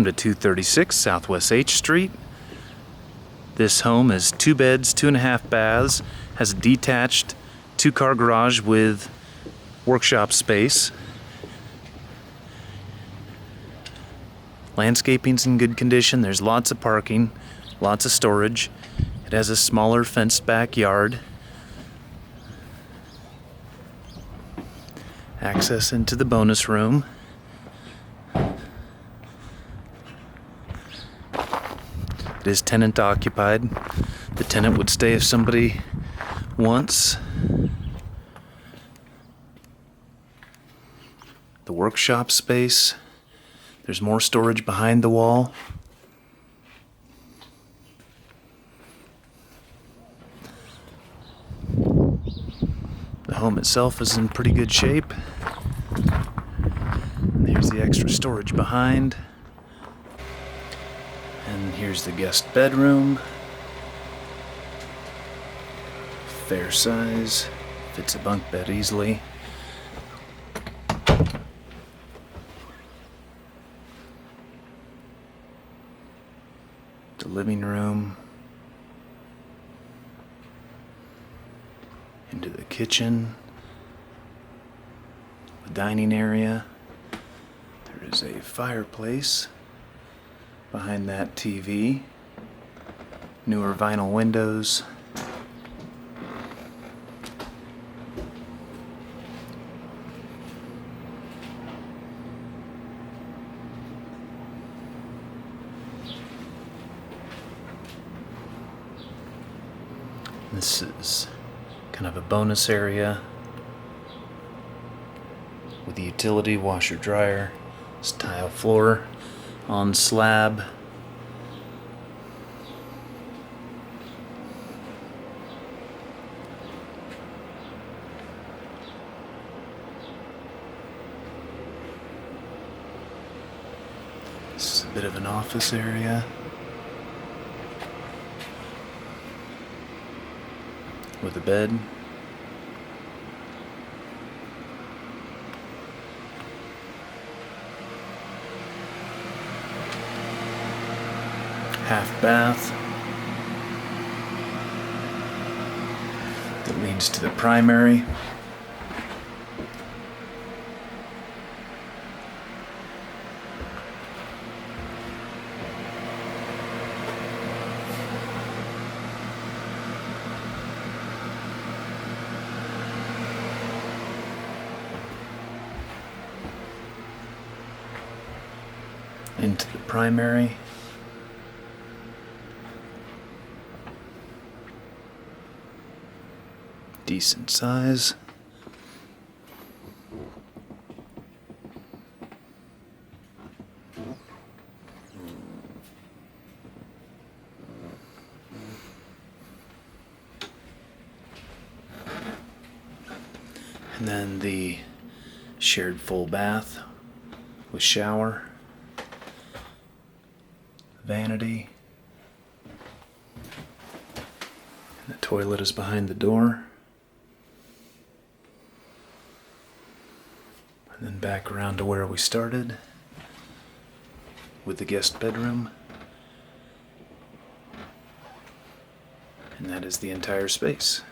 Welcome to 236 Southwest H Street. This home is 2 beds, 2.5 baths, has a detached 2-car garage with workshop space. Landscaping's in good condition. There's lots of parking, lots of storage. It has a smaller fenced backyard. Access into the bonus room. It is tenant occupied. The tenant would stay if somebody wants. The workshop space. There's more storage behind the wall. The home itself is in pretty good shape. Here's the extra storage behind. And here's the guest bedroom. Fair size, fits a bunk bed easily. The living room. Into the kitchen. The dining area. There is a fireplace behind that TV. Newer vinyl windows. This is kind of a bonus area with the utility washer dryer. This tile floor on slab. This is a bit of an office area with a bed. Half bath that leads to the primary. Into the primary. Decent size. And then the shared full bath with shower. Vanity. And the toilet is behind the door. And then back around to where we started with the guest bedroom. And that is the entire space.